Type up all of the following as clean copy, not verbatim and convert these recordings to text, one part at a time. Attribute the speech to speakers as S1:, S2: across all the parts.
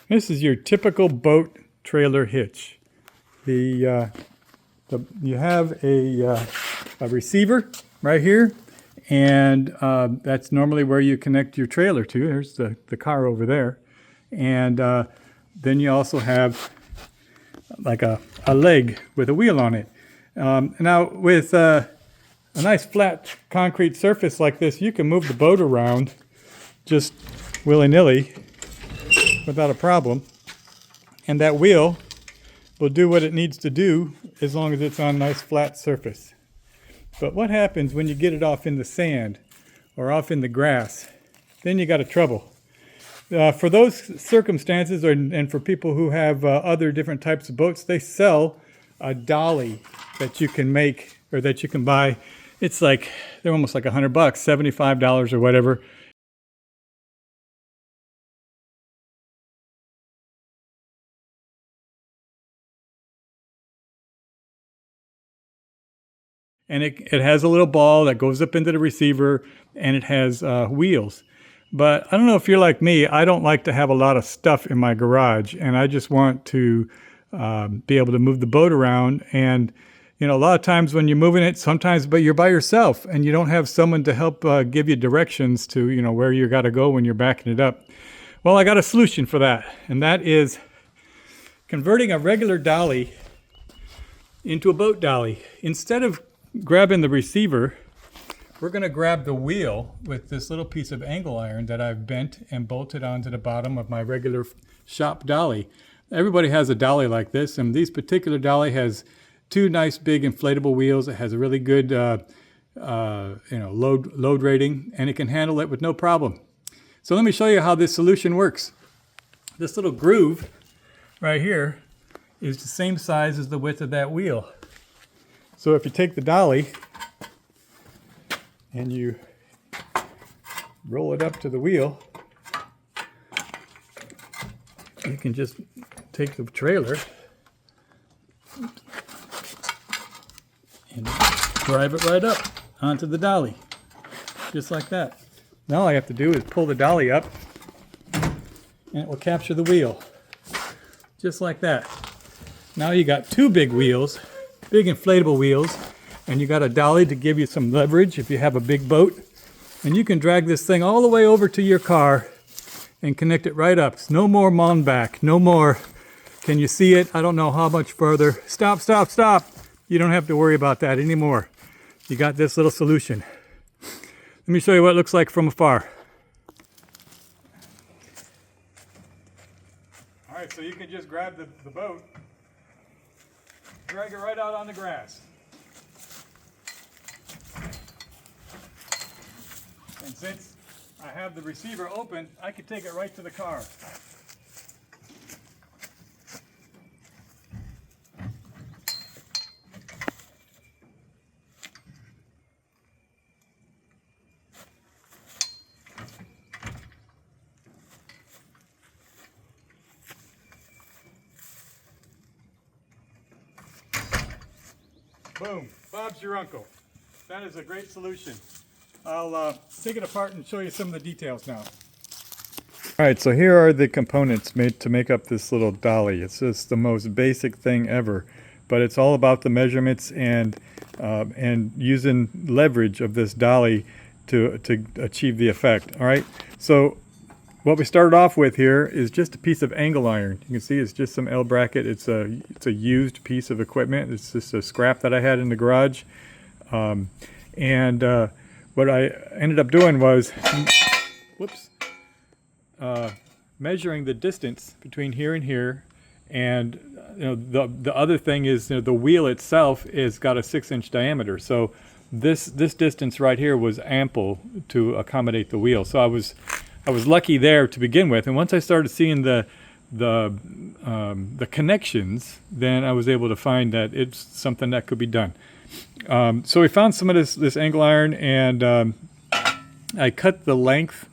S1: This is your typical boat trailer hitch. You have a receiver right here, and that's normally where you connect your trailer to. There's the car over there. And then you also have like a leg with a wheel on it. Now with a nice flat concrete surface like this, you can move the boat around just willy-nilly without a problem. And that wheel will do what it needs to do as long as it's on a nice flat surface. But what happens when you get it off in the sand or off in the grass? Then you got a trouble. For those circumstances, and for people who have other different types of boats, they sell a dolly that you can make or that you can buy. It's like, they're almost like $100, $75 or whatever. And it has a little ball that goes up into the receiver, and it has wheels. But I don't know if you're like me, I don't like to have a lot of stuff in my garage, and I just want to be able to move the boat around. And you know, a lot of times when you're moving it, sometimes but you're by yourself and you don't have someone to help give you directions to, you know, where you got to go when you're backing it up. Well, I got a solution for that, and that is converting a regular dolly into a boat dolly. Instead of grabbing the receiver, we're going to grab the wheel with this little piece of angle iron that I've bent and bolted onto the bottom of my regular shop dolly. Everybody has a dolly like this, and this particular dolly has two nice big inflatable wheels. It has a really good load rating, and it can handle it with no problem. So let me show you how this solution works. This little groove right here is the same size as the width of that wheel. So if you take the dolly and you roll it up to the wheel, you can just take the trailer and drive it right up onto the dolly, just like that. Now all I have to do is pull the dolly up and it will capture the wheel, just like that. Now you got two big wheels, big inflatable wheels, and you got a dolly to give you some leverage if you have a big boat. And you can drag this thing all the way over to your car and connect it right up. It's no more mon back, no more, can you see it? I don't know how much further. Stop, stop, stop. You don't have to worry about that anymore. You got this little solution. Let me show you what it looks like from afar. All right, so you can just grab the boat, drag it right out on the grass. And since I have the receiver open, I can take it right to the car. Boom, Bob's your uncle. That is a great solution. I'll take it apart and show you some of the details now. All right, so here are the components made to make up this little dolly. It's just the most basic thing ever, but it's all about the measurements and using leverage of this dolly to achieve the effect. All right, so what we started off with here is just a piece of angle iron. You can see it's just some L bracket. It's a used piece of equipment. It's just a scrap that I had in the garage. What I ended up doing was, measuring the distance between here and here. And you know, the other thing is, you know, the wheel itself is got a 6-inch diameter. So this distance right here was ample to accommodate the wheel. So I was lucky there to begin with. And once I started seeing the connections, then I was able to find that it's something that could be done. So we found some of this angle iron, and I cut the length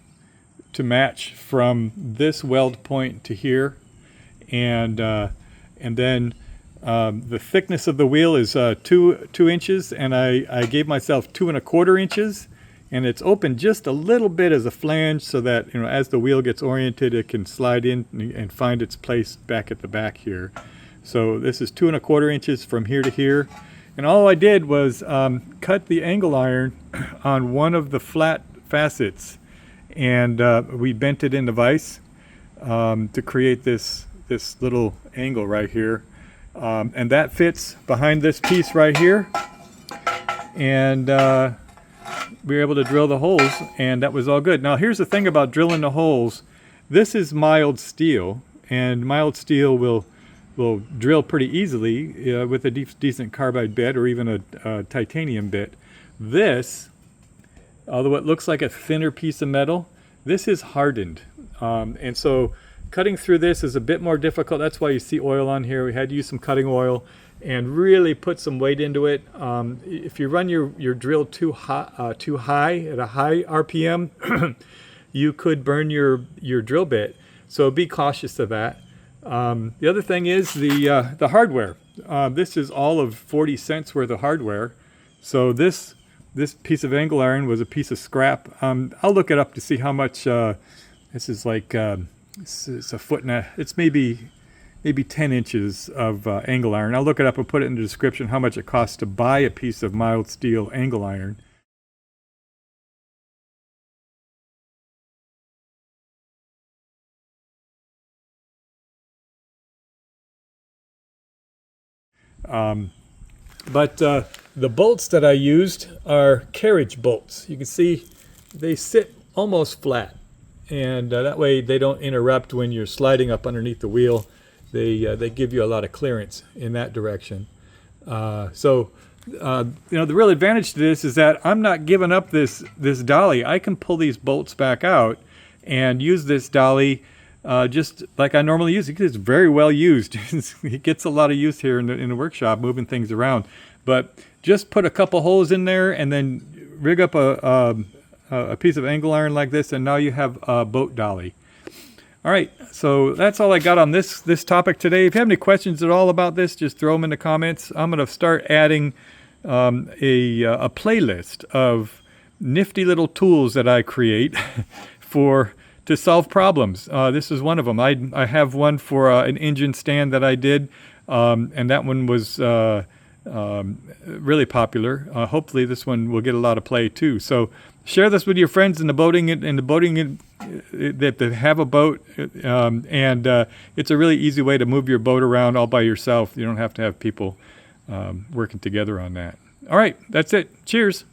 S1: to match from this weld point to here, and then the thickness of the wheel is 2 inches, and I gave myself 2 1/4 inches, and it's open just a little bit as a flange so that, you know, as the wheel gets oriented, it can slide in and find its place back at the back here. So this is 2 1/4 inches from here to here. And all I did was cut the angle iron on one of the flat facets, and we bent it into vise to create this little angle right here. And that fits behind this piece right here. And we were able to drill the holes, and that was all good. Now here's the thing about drilling the holes. This is mild steel, and mild steel will drill pretty easily with a decent carbide bit or even a titanium bit. This, although it looks like a thinner piece of metal, this is hardened. And so cutting through this is a bit more difficult. That's why you see oil on here. We had to use some cutting oil and really put some weight into it. If you run your drill too high at a high RPM, you could burn your drill bit. So be cautious of that. The other thing is the hardware. This is all of 40 cents worth of hardware. So this piece of angle iron was a piece of scrap. I'll look it up to see how much. This is like it's a foot and a. It's maybe 10 inches of angle iron. I'll look it up and put it in the description how much it costs to buy a piece of mild steel angle iron. But the bolts that I used are carriage bolts. You can see they sit almost flat, and that way they don't interrupt when you're sliding up underneath the wheel. They give you a lot of clearance in that direction. You know, the real advantage to this is that I'm not giving up this dolly. I can pull these bolts back out and use this dolly just like I normally use it. It's very well used. It gets a lot of use here in the workshop, moving things around. But just put a couple holes in there and then rig up a piece of angle iron like this, and now you have a boat dolly. All right, so that's all I got on this topic today. If you have any questions at all about this, just throw them in the comments. I'm going to start adding a playlist of nifty little tools that I create to solve problems. This is one of them. I have one for an engine stand that I did, and that one was really popular. Hopefully this one will get a lot of play too. So share this with your friends in the boating that have a boat, and it's a really easy way to move your boat around all by yourself. You don't have to have people working together on that. All right, that's it. Cheers.